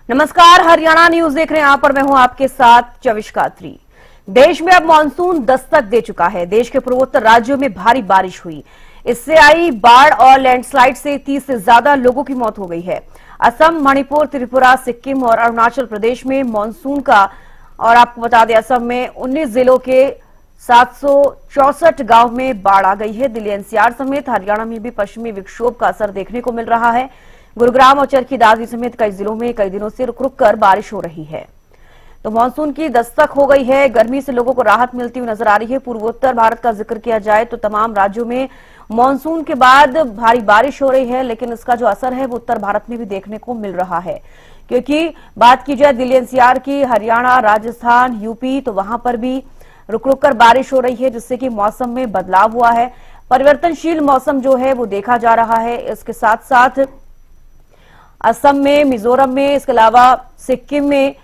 नमस्कार, हरियाणा न्यूज देख रहे हैं। यहाँ पर मैं हूं आपके साथ चविष्का त्री। देश में अब मानसून दस्तक दे चुका है। देश के पूर्वोत्तर राज्यों में भारी बारिश हुई, इससे आई बाढ़ और लैंडस्लाइड से 30 से ज्यादा लोगों की मौत हो गई है। असम, मणिपुर, त्रिपुरा, सिक्किम और अरुणाचल प्रदेश में मानसून का, और आपको बता दें असम में 19 जिलों के 764 गांव में बाढ़ आ गई है। दिल्ली एनसीआर समेत हरियाणा में भी पश्चिमी विक्षोभ का असर देखने को मिल रहा है। गुरुग्राम और चरखी दादरी समेत कई जिलों में कई दिनों से रुक रुक कर बारिश हो रही है। तो मानसून की दस्तक हो गई है। गर्मी से लोगों को राहत मिलती हुई नजर आ रही है। पूर्वोत्तर भारत का जिक्र किया जाए तो तमाम राज्यों में मानसून के बाद भारी बारिश हो रही है, लेकिन इसका जो असर है वो उत्तर भारत में भी देखने को मिल रहा है। क्योंकि बात की जाए दिल्ली एनसीआर की, हरियाणा, राजस्थान, यूपी, तो वहां पर भी रुक रुक कर बारिश हो रही है, जिससे कि मौसम में बदलाव हुआ है। परिवर्तनशील मौसम जो है वो देखा जा रहा है। इसके साथ साथ असम में, मिजोरम में, इसके अलावा सिक्किम में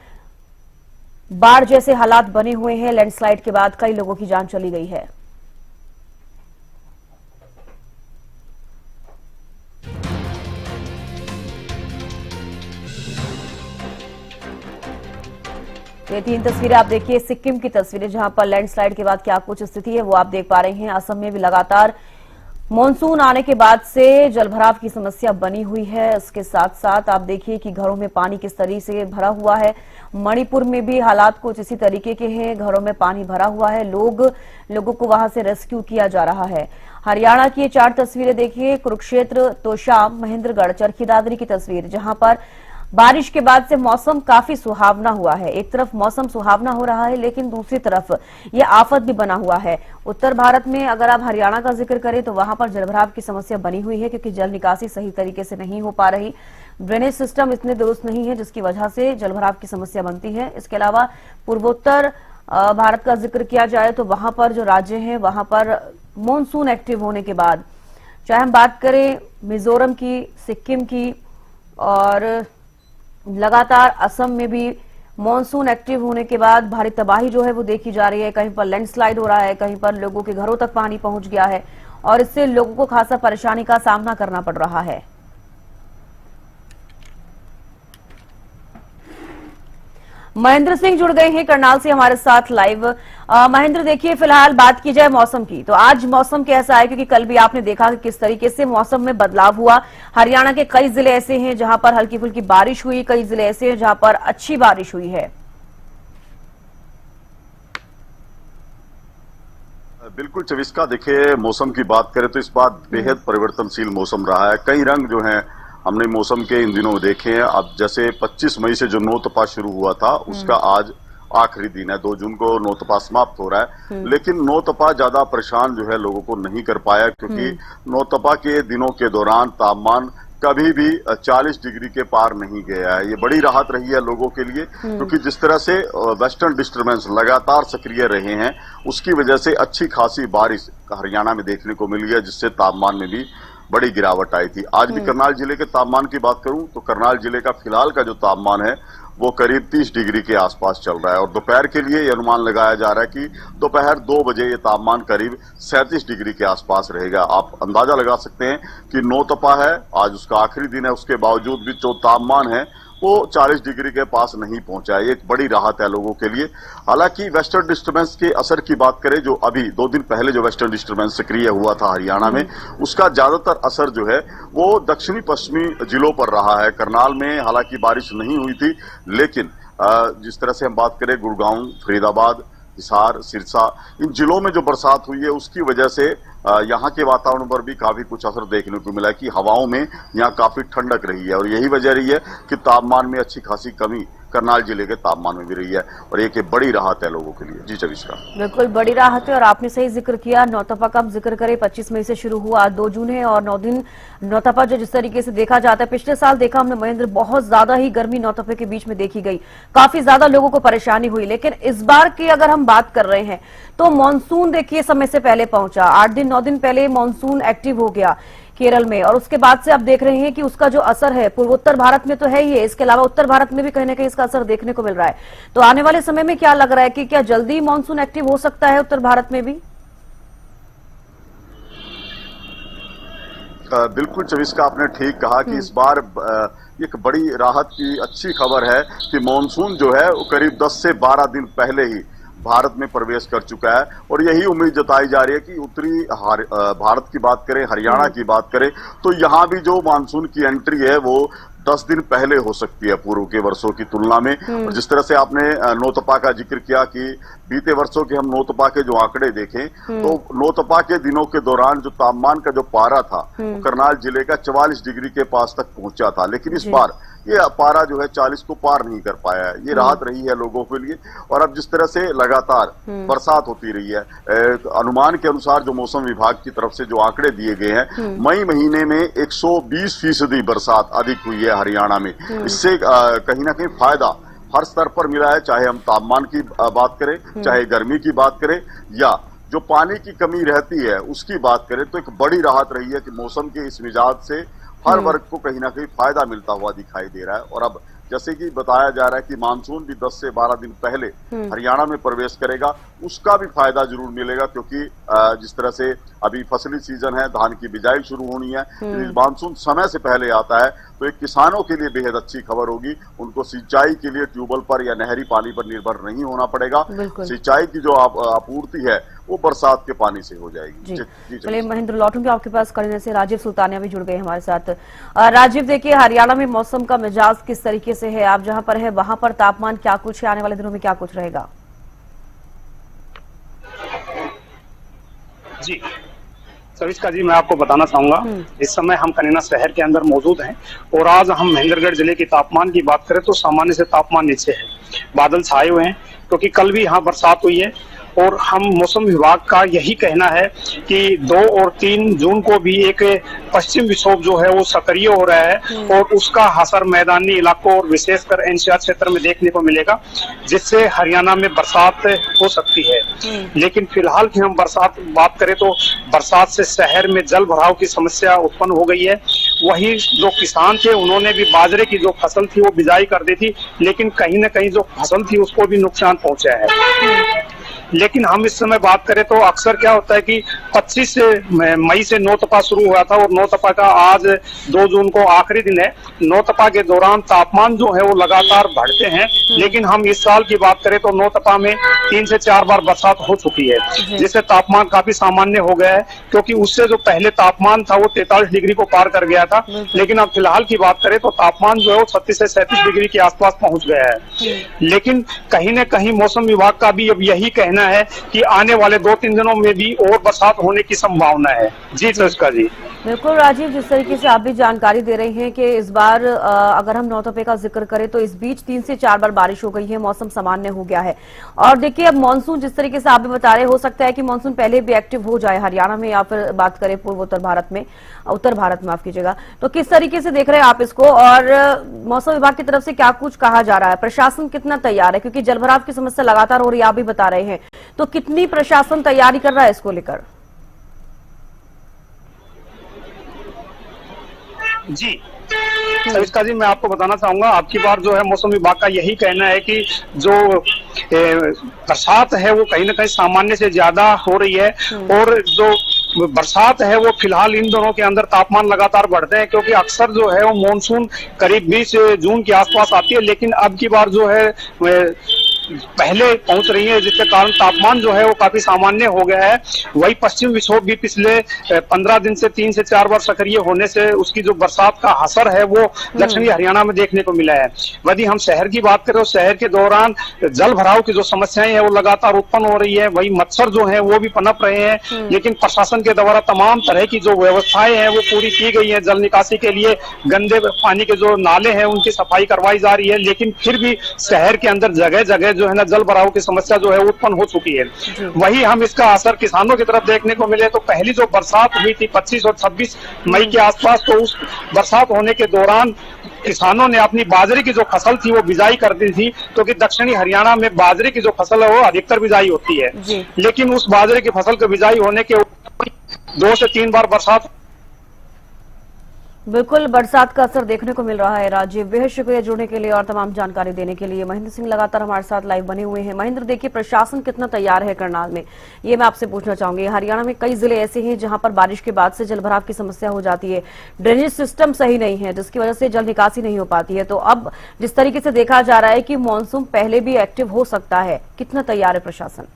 बाढ़ जैसे हालात बने हुए हैं। लैंडस्लाइड के बाद कई लोगों की जान चली गई है। ये 3 तस्वीरें आप देखिए, सिक्किम की तस्वीरें, जहां पर लैंडस्लाइड के बाद क्या कुछ स्थिति है वो आप देख पा रहे हैं। असम में भी लगातार मानसून आने के बाद से जलभराव की समस्या बनी हुई है। इसके साथ साथ आप देखिए कि घरों में पानी किस तरीके से भरा हुआ है। मणिपुर में भी हालात कुछ इसी तरीके के हैं, घरों में पानी भरा हुआ है, लोगों को वहां से रेस्क्यू किया जा रहा है। हरियाणा की ये 4 तस्वीरें देखिए, कुरुक्षेत्र, तोशाम, महेंद्रगढ़, चरखी दादरी की तस्वीर, जहां पर बारिश के बाद से मौसम काफी सुहावना हुआ है। एक तरफ मौसम सुहावना हो रहा है, लेकिन दूसरी तरफ ये आफत भी बना हुआ है। उत्तर भारत में अगर आप हरियाणा का जिक्र करें तो वहां पर जलभराव की समस्या बनी हुई है, क्योंकि जल निकासी सही तरीके से नहीं हो पा रही। ड्रेनेज सिस्टम इतने दुरुस्त नहीं है, जिसकी वजह से जलभराव की समस्या बनती है। इसके अलावा पूर्वोत्तर भारत का जिक्र किया जाए तो वहां पर जो राज्य हैं वहां पर मानसून एक्टिव होने के बाद, चाहे हम बात करें मिजोरम की, सिक्किम की, और लगातार असम में भी मानसून एक्टिव होने के बाद भारी तबाही जो है वो देखी जा रही है। कहीं पर लैंडस्लाइड हो रहा है, कहीं पर लोगों के घरों तक पानी पहुंच गया है, और इससे लोगों को खासा परेशानी का सामना करना पड़ रहा है। महेंद्र सिंह जुड़ गए हैं करनाल से हमारे साथ लाइव। महेंद्र, देखिए फिलहाल बात की जाए मौसम की, तो आज मौसम कैसा है? क्योंकि कल भी आपने देखा कि किस तरीके से मौसम में बदलाव हुआ। हरियाणा के कई जिले ऐसे हैं जहां पर हल्की फुल्की बारिश हुई, कई जिले ऐसे हैं जहां पर अच्छी बारिश हुई है। बिल्कुल चविष्का, देखिए मौसम की बात करें तो इस बार बेहद परिवर्तनशील मौसम रहा है। कई रंग जो हैं हमने मौसम के इन दिनों देखे हैं। अब जैसे 25 मई से जो नौतपा शुरू हुआ था उसका आज आखिरी दिन है। 2 जून को नौतपा समाप्त हो रहा है, लेकिन नौतपा ज्यादा परेशान जो है लोगों को नहीं कर पाया, क्योंकि नौतपा के दिनों के दौरान तापमान कभी भी 40 डिग्री के पार नहीं गया है। ये बड़ी राहत रही है लोगों के लिए, क्योंकि जिस तरह से वेस्टर्न डिस्टर्बेंस लगातार सक्रिय रहे हैं उसकी वजह से अच्छी खासी बारिश हरियाणा में देखने को मिली है, जिससे तापमान में भी बड़ी गिरावट आई थी। आज भी करनाल जिले के तापमान की बात करूं तो करनाल जिले का फिलहाल का जो तापमान है वो करीब 30 डिग्री के आसपास चल रहा है, और दोपहर के लिए ये अनुमान लगाया जा रहा है कि दोपहर 2 बजे ये तापमान करीब 37 डिग्री के आसपास रहेगा। आप अंदाजा लगा सकते हैं कि नौतपा है, आज उसका आखिरी दिन है, उसके बावजूद भी जो तापमान है वो 40 डिग्री के पास नहीं पहुंचा है। एक बड़ी राहत है लोगों के लिए। हालांकि वेस्टर्न डिस्टर्बेंस के असर की बात करें, जो अभी 2 दिन पहले जो वेस्टर्न डिस्टर्बेंस सक्रिय हुआ था हरियाणा में, उसका ज्यादातर असर जो है वो दक्षिणी पश्चिमी जिलों पर रहा है। करनाल में हालांकि बारिश नहीं हुई थी, लेकिन जिस तरह से हम बात करें गुड़गांव, फरीदाबाद, हिसार, सिरसा, इन जिलों में जो बरसात हुई है उसकी वजह से यहाँ के वातावरण पर भी काफी कुछ असर देखने को मिला कि हवाओं में यहाँ काफी ठंडक रही है, और यही वजह रही है कि तापमान में अच्छी खासी कमी करनाल जिले के तापमान में भी रही है, और एक बड़ी राहत है लोगों के लिए। जी चविष्का, बिल्कुल बड़ी राहत है। और आपने सही जिक्र किया, नौतपा का जिक्र करें, 25 मई से शुरू हुआ, आज 2 जून है, और 9 दिन नौतपा जो जिस तरीके से देखा जाता है, पिछले साल देखा हमने महेंद्र, बहुत ज्यादा ही गर्मी नौतपे के बीच में देखी गई, काफी ज्यादा लोगों को परेशानी हुई। लेकिन इस बार की अगर हम बात कर रहे हैं तो मानसून देखिए समय से पहले पहुंचा। 8 दिन 9 दिन पहले मानसून एक्टिव हो गया केरल में, और उसके बाद से आप देख रहे हैं कि उसका जो असर है पूर्वोत्तर भारत में तो है ही है, इसके अलावा उत्तर भारत में भी कहीं ना कहीं इसका असर देखने को मिल रहा है। तो आने वाले समय में क्या लग रहा है कि क्या जल्दी मानसून एक्टिव हो सकता है उत्तर भारत में भी? बिल्कुल चविष्का, आपने ठीक कहा कि इस बार एक बड़ी राहत की अच्छी खबर है कि मॉनसून जो है वो करीब 10 से 12 दिन पहले ही भारत में प्रवेश कर चुका है और यही उम्मीद जताई जा रही है कि उत्तरी भारत की बात करें, हरियाणा की बात करें तो यहाँ भी जो मानसून की एंट्री है वो 10 दिन पहले हो सकती है पूर्व के वर्षों की तुलना में। और जिस तरह से आपने नौतपा का जिक्र किया कि बीते वर्षों के हम नौतपा के जो आंकड़े देखें तो नौतपा के दिनों के दौरान जो तापमान का जो पारा था वो करनाल जिले का 44 डिग्री के पास तक पहुंचा था, लेकिन इस बार ये पारा जो है 40 को पार नहीं कर पाया है। ये राहत रही है लोगों के लिए। और अब जिस तरह से लगातार बरसात होती रही है, अनुमान के अनुसार जो मौसम विभाग की तरफ से जो आंकड़े दिए गए हैं, मई महीने में 120% बरसात अधिक हुई है हरियाणा में। इससे कहीं ना कहीं फायदा हर स्तर पर मिला है, चाहे हम तापमान की बात करें, चाहे गर्मी की बात करें या जो पानी की कमी रहती है उसकी बात करें, तो एक बड़ी राहत रही है कि मौसम के इस मिजाज से हर वर्ग को कहीं ना कहीं फायदा मिलता हुआ दिखाई दे रहा है। और अब जैसे कि बताया जा रहा है कि मानसून भी 10 से 12 दिन पहले हरियाणा में प्रवेश करेगा, उसका भी फायदा जरूर मिलेगा, क्योंकि जिस तरह से अभी फसली सीजन है, धान की बिजाई शुरू होनी है, मानसून समय से पहले आता है तो एक किसानों के लिए बेहद अच्छी खबर होगी। उनको सिंचाई के लिए ट्यूबवेल पर या नहरी पानी पर निर्भर नहीं होना पड़ेगा। सिंचाई की जो आपूर्ति है वो बरसात के पानी से हो जाएगी। चलिए महेंद्र, लौटूंगे आपके पास खड़े से राजीव सुल्तानिया भी जुड़ गए हमारे साथ। राजीव, देखिए हरियाणा में मौसम का मिजाज किस तरीके से है, आप जहां पर है वहां पर तापमान क्या कुछ है, आने वाले दिनों में क्या कुछ रहेगा? जी सविस्का जी, मैं आपको बताना चाहूंगा, इस समय हम कनीना शहर के अंदर मौजूद हैं और आज हम महेंद्रगढ़ जिले के तापमान की बात करें तो सामान्य से तापमान नीचे है। बादल छाए हुए हैं क्योंकि कल भी यहाँ बरसात हुई है और हम मौसम विभाग का यही कहना है कि 2 और 3 जून को भी एक पश्चिम विक्षोभ जो है वो सक्रिय हो रहा है और उसका असर मैदानी इलाकों और विशेषकर एनसीआर क्षेत्र में देखने को मिलेगा, जिससे हरियाणा में बरसात हो सकती है। लेकिन फिलहाल की हम बरसात बात करें तो बरसात से शहर में जल भराव की समस्या उत्पन्न हो गई है। वही जो किसान थे उन्होंने भी बाजरे की जो फसल थी वो बिजाई कर दी थी, लेकिन कहीं ना कहीं जो फसल थी उसको भी नुकसान पहुंचा है। लेकिन हम इस समय बात करें तो अक्सर क्या होता है कि 25 मई से नौतपा शुरू हुआ था और नौतपा का आज 2 जून को आखिरी दिन है। नौतपा के दौरान तापमान जो है वो लगातार बढ़ते हैं, लेकिन हम इस साल की बात करें तो नौतपा में 3 से 4 बार बरसात हो चुकी है, जिससे तापमान काफी सामान्य हो गया है। क्योंकि उससे जो पहले तापमान था वो 43 डिग्री को पार कर गया था, लेकिन अब फिलहाल की बात करें तो तापमान जो है वो 36 से 37 डिग्री के आसपास पहुंच गया है। लेकिन कहीं न कहीं मौसम विभाग का भी अब यही कहना है कि आने वाले 2-3 दिनों में भी और बरसात होने की संभावना है। जी सविस्का जी। बिल्कुल राजीव, जिस तरीके से आप भी जानकारी दे रहे हैं कि इस बार अगर हम नौतपे का जिक्र करें तो इस बीच 3 से 4 बार बारिश हो गई है, मौसम सामान्य हो गया है। और देखिए अब मानसून जिस तरीके से आप भी बता रहे, हो सकता है कि मानसून पहले भी एक्टिव हो जाए हरियाणा में या फिर बात करें उत्तर भारत में माफ कीजिएगा, तो किस तरीके से देख रहे हैं आप इसको और मौसम विभाग की तरफ से क्या कुछ कहा जा रहा है, प्रशासन कितना तैयार है, क्योंकि जलभराव की समस्या लगातार हो रही है, आप भी बता रहे हैं, तो कितनी प्रशासन तैयारी कर रहा है इसको लेकर? जी सविस्का जी, मैं आपको बताना चाहूंगा, आपकी बार जो है मौसम विभाग का यही कहना है कि जो बरसात है वो कहीं ना कहीं सामान्य से ज्यादा हो रही है और जो बरसात है वो फिलहाल इन दोनों के अंदर तापमान लगातार बढ़ते हैं, क्योंकि अक्सर जो है वो मानसून करीब 20 जून के आसपास आती है, लेकिन अब की बार जो है पहले पहुंच रही है, जिसके कारण तापमान जो है वो काफी सामान्य हो गया है। वही पश्चिम विक्षोभ भी पिछले 15 दिन से 3 से 4 बार सक्रिय होने से उसकी जो बरसात का असर है वो दक्षिणी हरियाणा में देखने को मिला है। यदि हम शहर की बात करें तो शहर के दौरान जल भराव की जो समस्याएं हैं वो लगातार उत्पन्न हो रही है, वही मच्छर जो है वो भी पनप रहे हैं, लेकिन प्रशासन के द्वारा तमाम तरह की जो व्यवस्थाएं हैं वो पूरी की गई है। जल निकासी के लिए गंदे पानी के जो नाले हैं उनकी सफाई करवाई जा रही है, लेकिन फिर भी शहर के अंदर जगह जगह जो है ना जल भराव की समस्या जो है उत्पन्न हो चुकी है। वही हम इसका असर किसानों की तरफ देखने को मिले तो पहली जो बरसात हुई थी 25 और 26 मई के आसपास, तो उस बरसात होने के दौरान किसानों ने अपनी बाजरे की जो फसल थी वो बिजाई कर दी थी, क्योंकि दक्षिणी हरियाणा में बाजरे की जो फसल है वो अधिकतर बिजाई होती है। लेकिन उस बाजरे की फसल की बिजाई होने के 2 से 3 बार बरसात बिल्कुल बरसात का असर देखने को मिल रहा है। राजीव, बेहद शुक्रिया जुड़ने के लिए और तमाम जानकारी देने के लिए। महेंद्र सिंह लगातार हमारे साथ लाइव बने हुए हैं। महेंद्र, देखिए प्रशासन कितना तैयार है करनाल में, ये मैं आपसे पूछना चाहूंगी। हरियाणा में कई जिले ऐसे हैं जहां पर बारिश के बाद से जलभराव की समस्या हो जाती है, ड्रेनेज सिस्टम सही नहीं है, जिसकी वजह से जल निकासी नहीं हो पाती है। तो अब जिस तरीके से देखा जा रहा है कि मानसून पहले भी एक्टिव हो सकता है, कितना तैयार है प्रशासन?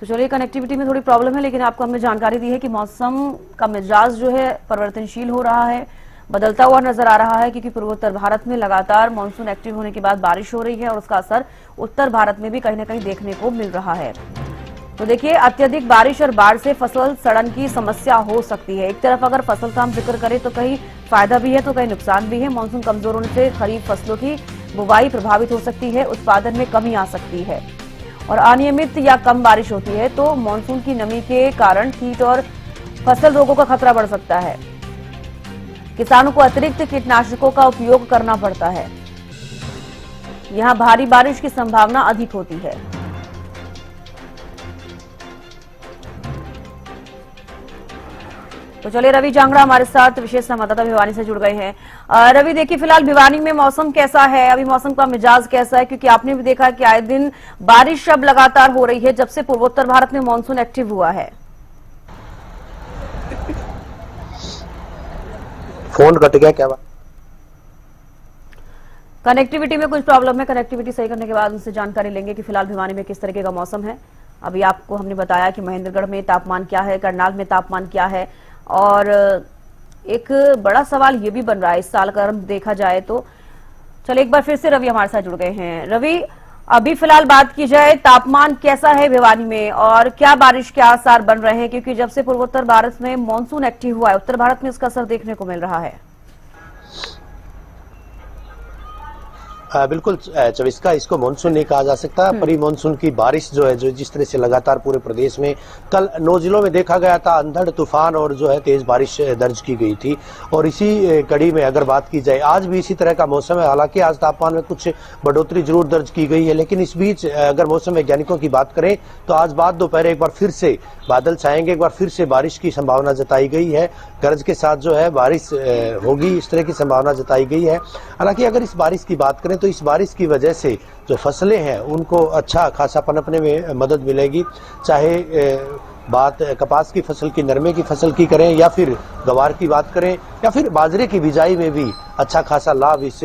तो चलिए, कनेक्टिविटी में थोड़ी प्रॉब्लम है, लेकिन आपको हमने जानकारी दी है कि मौसम का मिजाज जो है परिवर्तनशील हो रहा है, बदलता हुआ नजर आ रहा है, क्योंकि पूर्वोत्तर भारत में लगातार मानसून एक्टिव होने के बाद बारिश हो रही है और उसका असर उत्तर भारत में भी कहीं न कहीं देखने को मिल रहा है। तो देखिए, अत्यधिक बारिश और बाढ़ से फसल सड़न की समस्या हो सकती है। एक तरफ अगर फसल का हम जिक्र करें तो कहीं फायदा भी है तो कहीं नुकसान भी है। मानसून कमजोर होने से खरीफ फसलों की बुवाई प्रभावित हो सकती है, उत्पादन में कमी आ सकती है और अनियमित या कम बारिश होती है तो मानसून की नमी के कारण कीट और फसल रोगों का खतरा बढ़ सकता है। किसानों को अतिरिक्त कीटनाशकों का उपयोग करना पड़ता है। यहां भारी बारिश की संभावना अधिक होती है। तो चलिए, रवि जांगड़ा हमारे साथ विशेष संवाददाता भिवानी से जुड़ गए हैं। रवि, देखिए फिलहाल भिवानी में मौसम कैसा है, अभी मौसम का मिजाज कैसा है, क्योंकि आपने भी देखा कि आए दिन बारिश अब लगातार हो रही है जब से पूर्वोत्तर भारत में मानसून एक्टिव हुआ है। फोन कट गया क्या बात? कनेक्टिविटी में कुछ प्रॉब्लम है, कनेक्टिविटी सही करने के बाद उनसे जानकारी लेंगे कि फिलहाल भिवानी में किस तरीके का मौसम है। अभी आपको हमने बताया कि महेंद्रगढ़ में तापमान क्या है, करनाल में तापमान क्या है, और एक बड़ा सवाल ये भी बन रहा है इस साल अगर हम देखा जाए तो। चलिए, एक बार फिर से रवि हमारे साथ जुड़ गए हैं। रवि, अभी फिलहाल बात की जाए, तापमान कैसा है भिवानी में और क्या बारिश के आसार बन रहे हैं, क्योंकि जब से पूर्वोत्तर भारत में मानसून एक्टिव हुआ है उत्तर भारत में इसका असर देखने को मिल रहा है। बिल्कुल चविस्का, इसको मानसून नहीं कहा जा सकता। प्री मानसून की बारिश जो है, जो जिस तरह से लगातार पूरे प्रदेश में कल 9 जिलों में देखा गया था, अंधड़ तूफान और जो है तेज बारिश दर्ज की गई थी। और इसी कड़ी में अगर बात की जाए, आज भी इसी तरह का मौसम है। हालांकि आज तापमान में कुछ बढ़ोतरी जरूर दर्ज की गई है, लेकिन इस बीच अगर मौसम वैज्ञानिकों की बात करें तो आज बाद दोपहर एक बार फिर से बादल छाएंगे, एक बार फिर से बारिश की संभावना जताई गई है। गरज के साथ जो है बारिश होगी, इस तरह की संभावना जताई गई है। हालांकि अगर इस बारिश की बात करें तो इस बारिश की वजह से जो फसलें हैं उनको अच्छा खासा पनपने में मदद मिलेगी। चाहे बात कपास की फसल की, नरमे की फसल की करें, या फिर गवार की बात करें, या फिर बाजरे की बिजाई में भी अच्छा खासा लाभ इस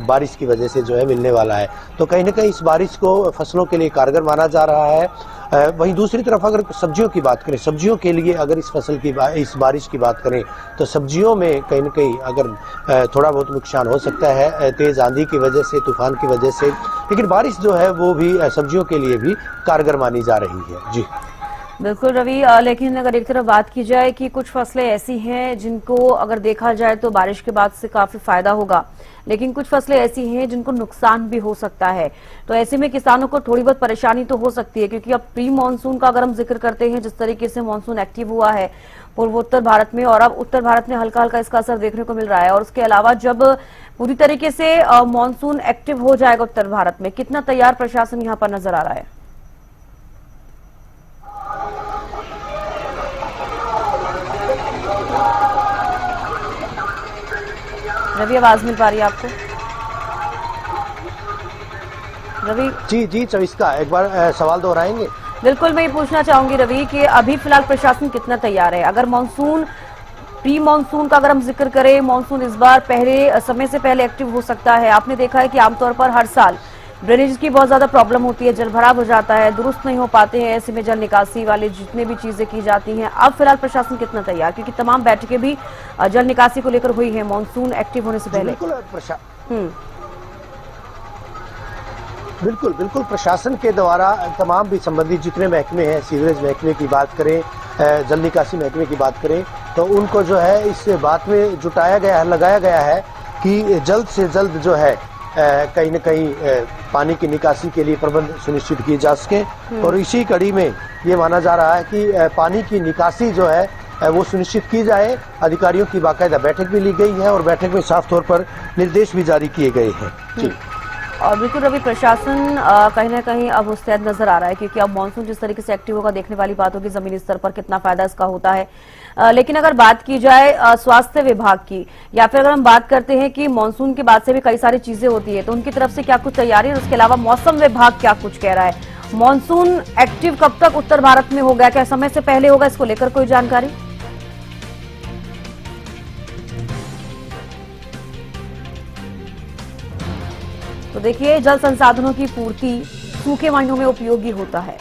बारिश की वजह से जो है मिलने वाला है। तो कहीं ना कहीं इस बारिश को फसलों के लिए कारगर माना जा रहा है। वहीं दूसरी तरफ अगर सब्जियों की बात करें, सब्जियों के लिए अगर इस बारिश की बात करें तो सब्जियों में कहीं न कहीं अगर थोड़ा बहुत नुकसान हो सकता है तेज आंधी की वजह से, तूफान की वजह से, लेकिन बारिश जो है वो भी सब्जियों के लिए भी कारगर मानी जा रही है। जी बिल्कुल रवि, लेकिन अगर एक तरफ बात की जाए कि कुछ फसलें ऐसी हैं जिनको अगर देखा जाए तो बारिश के बाद से काफी फायदा होगा, लेकिन कुछ फसलें ऐसी हैं जिनको नुकसान भी हो सकता है। तो ऐसे में किसानों को थोड़ी बहुत परेशानी तो हो सकती है, क्योंकि अब प्री मानसून का अगर हम जिक्र करते हैं, जिस तरीके से मानसून एक्टिव हुआ है पूर्वोत्तर भारत में, और अब उत्तर भारत में हल्का हल्का इसका असर देखने को मिल रहा है। और उसके अलावा जब पूरी तरीके से मानसून एक्टिव हो जाएगा उत्तर भारत में, कितना तैयार प्रशासन यहाँ पर नजर आ रहा है? रवि, आवाज मिल पा रही है आपको? रवि जी चविस्का, एक बार सवाल दोहराएंगे? बिल्कुल, मैं ये पूछना चाहूंगी रवि कि अभी फिलहाल प्रशासन कितना तैयार है? अगर मानसून, प्री मानसून का अगर हम जिक्र करें, मानसून इस बार पहले समय से पहले एक्टिव हो सकता है। आपने देखा है कि आमतौर पर हर साल ड्रेनेज की बहुत ज्यादा प्रॉब्लम होती है, जलभराव हो जाता है, दुरुस्त नहीं हो पाते हैं। ऐसे में जल निकासी वाले जितने भी चीजें की जाती हैं, अब फिलहाल प्रशासन कितना तैयार, क्योंकि तमाम बैठकें भी जल निकासी को लेकर हुई है मानसून एक्टिव होने से पहले? बिल्कुल प्रशासन के द्वारा तमाम भी संबंधित जितने महकमे हैं, सीवरेज महकमे की बात करें, जल निकासी महकमे की बात करें, तो उनको जो है इस बात में जुटाया गया है, लगाया गया है कि जल्द से जल्द जो है कहीं न कहीं पानी की निकासी के लिए प्रबंध सुनिश्चित किए जा सके। और इसी कड़ी में ये माना जा रहा है कि पानी की निकासी जो है वो सुनिश्चित की जाए। अधिकारियों की बाकायदा बैठक भी ली गई है और बैठक में साफ तौर पर निर्देश भी जारी किए गए हैं। जी और बिल्कुल रवि, प्रशासन कहीं ना कहीं अब मुस्तैद नजर आ रहा है, क्योंकि अब मानसून जिस तरीके से एक्टिव होगा देखने वाली बात होगी जमीनी स्तर पर कितना फायदा इसका होता है। लेकिन अगर बात की जाए स्वास्थ्य विभाग की, या फिर अगर हम बात करते हैं कि मानसून के बाद से भी कई सारी चीजें होती है, तो उनकी तरफ से क्या कुछ तैयारी है, उसके अलावा मौसम विभाग क्या कुछ कह रहा है, मानसून एक्टिव कब तक उत्तर भारत में होगा, क्या समय से पहले होगा, इसको लेकर कोई जानकारी? तो देखिए, जल संसाधनों की पूर्ति सूखे महीनों में उपयोगी होता है,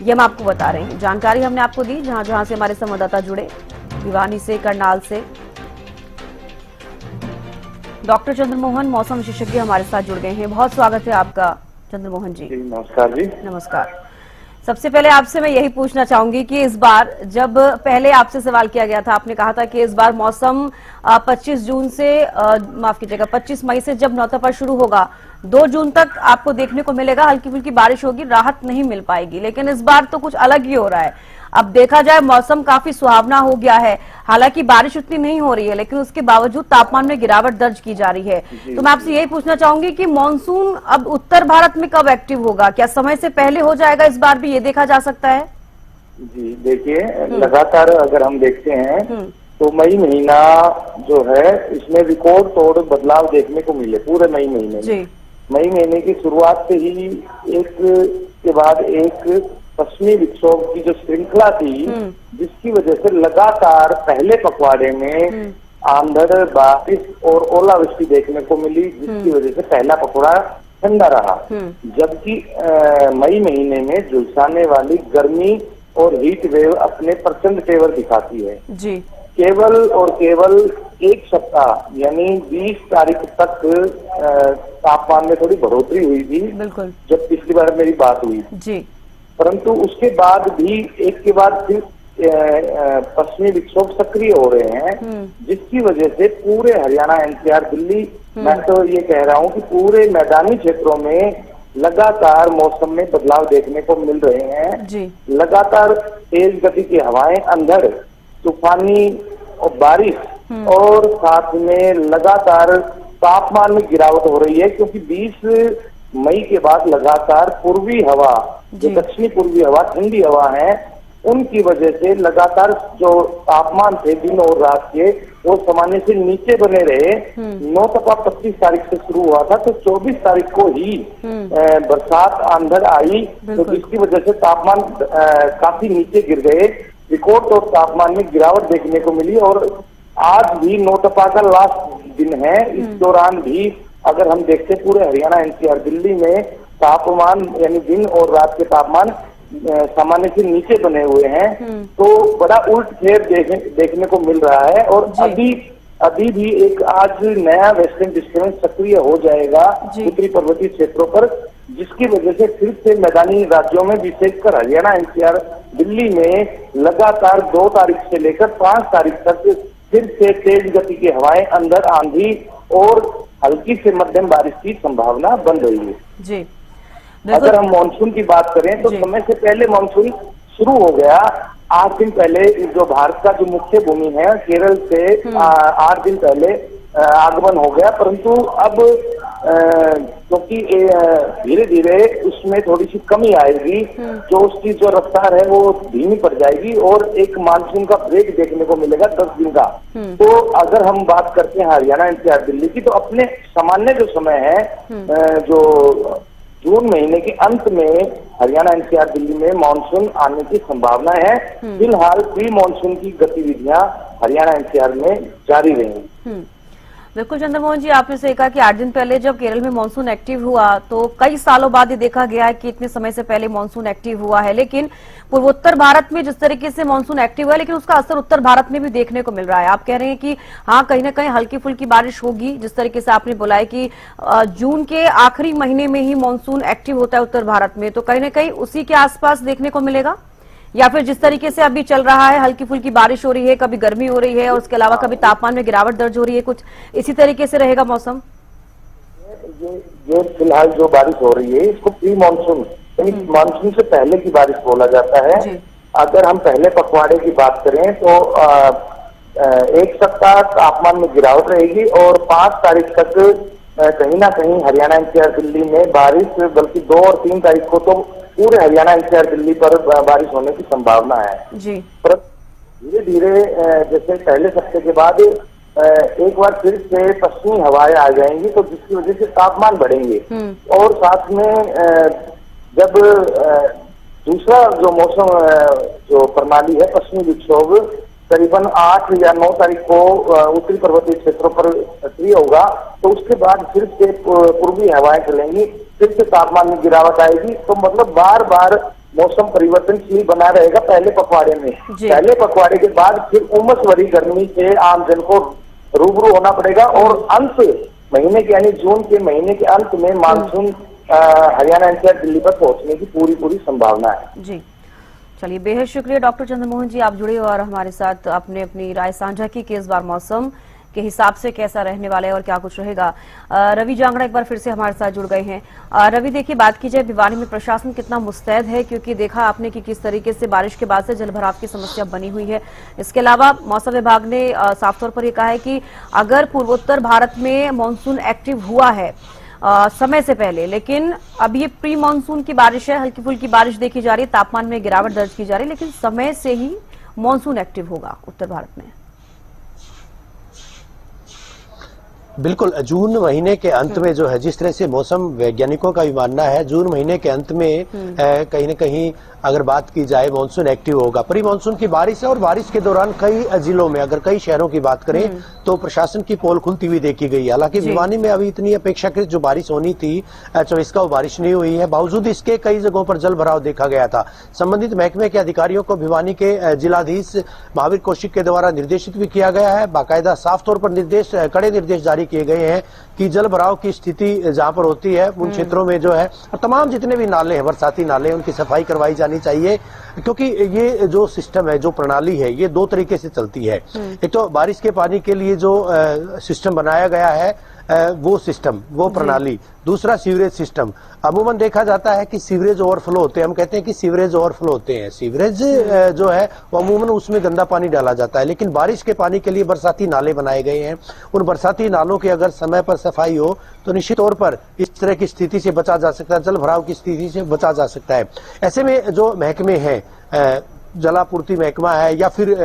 ये हम आपको बता रहे हैं। जानकारी हमने आपको दी जहां जहां से हमारे संवाददाता जुड़े, भिवानी से, करनाल से। डॉक्टर चंद्रमोहन, मौसम विशेषज्ञ, हमारे साथ जुड़ गए हैं। बहुत स्वागत है आपका चंद्रमोहन जी। नमस्कार जी। नमस्कार। सबसे पहले आपसे मैं यही पूछना चाहूंगी कि इस बार जब पहले आपसे सवाल किया गया था, आपने कहा था कि इस बार मौसम 25 जून से माफ कीजिएगा 25 मई से जब नौतपा शुरू होगा 2 जून तक आपको देखने को मिलेगा, हल्की फुल्की बारिश होगी, राहत नहीं मिल पाएगी। लेकिन इस बार तो कुछ अलग ही हो रहा है। अब देखा जाए मौसम काफी सुहावना हो गया है, हालांकि बारिश उतनी नहीं हो रही है, लेकिन उसके बावजूद तापमान में गिरावट दर्ज की जा रही है। तो मैं आपसे यही पूछना चाहूंगी कि मानसून अब उत्तर भारत में कब एक्टिव होगा, क्या समय से पहले हो जाएगा इस बार भी, ये देखा जा सकता है? जी देखिए, लगातार अगर हम देखते हैं तो मई महीना जो है इसमें रिकॉर्ड तोड़ बदलाव देखने को मिले पूरे मई महीने में। मई महीने की शुरुआत से ही एक के बाद एक पश्चिमी विक्षोभ की जो श्रृंखला थी, जिसकी वजह से लगातार पहले पखवाड़े में आंधड़, बारिश और ओलावृष्टि देखने को मिली, जिसकी वजह से पहला पखवाड़ा ठंडा रहा। जबकि मई महीने में झुलसाने वाली गर्मी और हीट वेव अपने प्रचंड तेवर दिखाती है जी। केवल और केवल एक सप्ताह यानी 20 तारीख तक तापमान में थोड़ी बढ़ोतरी हुई थी, बिल्कुल, जब पिछली बार मेरी बात हुई जी। परंतु उसके बाद भी एक के बाद फिर पश्चिमी विक्षोभ सक्रिय हो रहे हैं, जिसकी वजह से पूरे हरियाणा, एनसीआर, दिल्ली, मैं तो ये कह रहा हूँ कि पूरे मैदानी क्षेत्रों में लगातार मौसम में बदलाव देखने को मिल रहे हैं जी। लगातार तेज गति की हवाएं, अंधड़, तूफानी और बारिश और साथ में लगातार तापमान में गिरावट हो रही है, क्योंकि 20 मई के बाद लगातार पूर्वी हवा, जो दक्षिणी पूर्वी हवा, ठंडी हवा है, उनकी वजह से लगातार जो तापमान थे दिन और रात के वो सामान्य से नीचे बने रहे। नौतपा 25 तारीख से शुरू हुआ था, तो 24 तारीख को ही बरसात, आंधड़ आई, तो जिसकी वजह से तापमान काफी नीचे गिर गए। रिकॉर्ड तौर तापमान में गिरावट देखने को मिली और आज भी नौतपा का लास्ट दिन है। इस दौरान भी अगर हम देखते पूरे हरियाणा, एनसीआर, दिल्ली में तापमान यानी दिन और रात के तापमान सामान्य से नीचे बने हुए हैं, तो बड़ा उल्ट फेर देखने को मिल रहा है। और अभी भी एक आज नया वेस्टर्न डिस्टर्बेंस सक्रिय हो जाएगा उत्तरी पर्वतीय क्षेत्रों पर, जिसकी वजह से फिर से मैदानी राज्यों में, विशेषकर हरियाणा, एनसीआर, दिल्ली में लगातार 2 तारीख से लेकर 5 तारीख तक फिर से तेज गति की हवाएं, अंधड़, आंधी और हल्की से मध्यम बारिश की संभावना बन रही है जी। अगर हम मानसून की बात करें तो समय से पहले मानसून शुरू हो गया। 8 दिन पहले जो भारत का जो मुख्य भूमि है केरल से 8 दिन पहले आगमन हो गया, परंतु अब क्योंकि धीरे धीरे उसमें थोड़ी सी कमी आएगी, जो उसकी जो रफ्तार है वो धीमी पड़ जाएगी और एक मानसून का ब्रेक देखने को मिलेगा 10 दिन का। तो अगर हम बात करते हैं हरियाणा, एनसीआर, दिल्ली की, तो अपने सामान्य जो समय है जो जून महीने के अंत में हरियाणा, एनसीआर, दिल्ली में मानसून आने की संभावना है। फिलहाल प्री मानसून की गतिविधियां हरियाणा, एनसीआर में जारी रहेंगी। बिल्कुल चंद्रमोहन जी, आपने सही कहा कि 8 दिन पहले जब केरल में मानसून एक्टिव हुआ तो कई सालों बाद ये देखा गया है कि इतने समय से पहले मानसून एक्टिव हुआ है। लेकिन पूर्वोत्तर भारत में जिस तरीके से मानसून एक्टिव हुआ है, लेकिन उसका असर उत्तर भारत में भी देखने को मिल रहा है। आप कह रहे हैं कि हाँ, कहीं ना कहीं हल्की फुल्की बारिश होगी, जिस तरीके से आपने बोला है कि जून के आखिरी महीने में ही मानसून एक्टिव होता है उत्तर भारत में, तो कहीं ना कहीं उसी के आसपास देखने को मिलेगा, या फिर जिस तरीके से अभी चल रहा है, हल्की फुल्की बारिश हो रही है, कभी गर्मी हो रही है और उसके अलावा कभी तापमान में गिरावट दर्ज हो रही है, कुछ इसी तरीके से रहेगा मौसम? ये फिलहाल जो बारिश हो रही है इसको प्री मानसून यानी मानसून से पहले की बारिश बोला जाता है। अगर हम पहले पखवाड़े की बात करें तो एक सप्ताह तापमान में गिरावट रहेगी और 5 तारीख तक कहीं ना कहीं हरियाणा एनसीआर दिल्ली में बारिश, बल्कि 2 और 3 तारीख को तो पूरे हरियाणा एनसीआर दिल्ली पर बारिश होने की संभावना है जी। पर धीरे धीरे जैसे पहले सप्ताह के बाद एक बार फिर से पश्चिमी हवाएं आ जाएंगी, तो जिसकी वजह से तापमान बढ़ेंगे। और साथ में जब दूसरा जो मौसम जो प्रणाली है पश्चिमी विक्षोभ करीबन 8 या 9 तारीख को उत्तरी पर्वतीय क्षेत्रों पर सक्रिय होगा, तो उसके बाद फिर से पूर्वी हवाएं चलेंगी, फिर से तापमान में गिरावट आएगी। तो मतलब बार बार मौसम परिवर्तनशील बना रहेगा पहले पखवाड़े में। पहले पखवाड़े के बाद फिर उमस भरी गर्मी से आम जन को रूबरू होना पड़ेगा, और अंत महीने के यानी जून के महीने के अंत में मानसून हरियाणा एनसीआर दिल्ली पर पहुंचने की पूरी संभावना है जी। चलिए, बेहद शुक्रिया डॉक्टर चंद्रमोहन जी, आप जुड़े और हमारे साथ आपने अपनी राय साझा की कि इस बार मौसम के हिसाब से कैसा रहने वाला है और क्या कुछ रहेगा। रवि जांगड़ा एक बार फिर से हमारे साथ जुड़ गए हैं। रवि, देखिए, बात की जाए भिवानी में प्रशासन कितना मुस्तैद है, क्योंकि देखा आपने कि किस तरीके से बारिश के बाद से जलभराव की समस्या बनी हुई है। इसके अलावा मौसम विभाग ने साफ तौर पर यह कहा है कि अगर पूर्वोत्तर भारत में मानसून एक्टिव हुआ है समय से पहले, लेकिन अब ये प्री मानसून की बारिश है, हल्की फुल्की बारिश देखी जा रही है, तापमान में गिरावट दर्ज की जा रही है, लेकिन समय से ही मानसून एक्टिव होगा उत्तर भारत में। बिल्कुल, जून महीने के अंत में जो है, जिस तरह से मौसम वैज्ञानिकों का भी मानना है, जून महीने के अंत में कहीं न कहीं अगर बात की जाए मानसून एक्टिव होगा। प्री मानसून की बारिश है, और बारिश के दौरान कई जिलों में, अगर कई शहरों की बात करें तो प्रशासन की पोल खुलती हुई देखी गई। हालांकि भिवानी में अभी इतनी अपेक्षाकृत जो बारिश होनी थी 24 का, वो बारिश नहीं हुई है। बावजूद इसके कई जगहों पर जल भराव देखा गया था। संबंधित महकमे के अधिकारियों को भिवानी के जिलाधीश महावीर कौशिक के द्वारा निर्देशित भी किया गया है। बाकायदा साफ तौर पर कड़े निर्देश जारी किए गए हैं कि जल भराव की स्थिति जहां पर होती है उन क्षेत्रों में जो है तमाम जितने भी नाले हैं, बरसाती नाले, उनकी सफाई करवाई जानी चाहिए। क्योंकि ये जो सिस्टम है, जो प्रणाली है, ये 2 तरीके से चलती है। एक तो बारिश के पानी के लिए जो सिस्टम बनाया गया है, वो सिस्टम, वो प्रणाली। दूसरा सीवरेज सिस्टम। अमूमन देखा जाता है कि सीवरेज ओवरफ्लो होते हैं, हम कहते हैं कि सीवरेज ओवरफ्लो होते हैं। सीवरेज जो है वो अमूमन उसमें गंदा पानी डाला जाता है, लेकिन बारिश के पानी के लिए बरसाती नाले बनाए गए हैं। उन बरसाती नालों की अगर समय पर सफाई हो तो निश्चित तौर पर इस तरह की स्थिति से बचा जा सकता है, जल भराव की स्थिति से बचा जा सकता है। ऐसे में जो महकमे हैं, जलापूर्ति महकमा है या फिर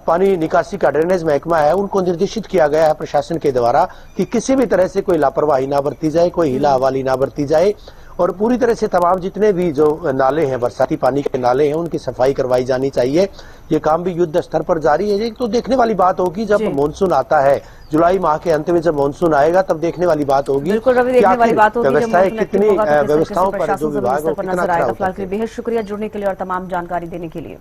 पानी निकासी का ड्रेनेज महकमा है, उनको निर्देशित किया गया है प्रशासन के द्वारा कि किसी भी तरह से कोई लापरवाही ना बरती जाए, कोई हिला हवाली ना बरती जाए, और पूरी तरह से तमाम जितने भी जो नाले हैं, बरसाती पानी के नाले हैं, उनकी सफाई करवाई जानी चाहिए। ये काम भी युद्ध स्तर पर जारी है। तो देखने वाली बात होगी जब मानसून आता है, जुलाई माह के अंत में जब मानसून आएगा, तब देखने वाली बात होगी। बिल्कुल रवि, देखने वाली बात होगी व्यवस्थाएं कितनी, व्यवस्थाओं पर जो विभाग नजर आएगा। फिलहाल के लिए बेहद शुक्रिया जुड़ने के लिए और तमाम जानकारी देने के लिए।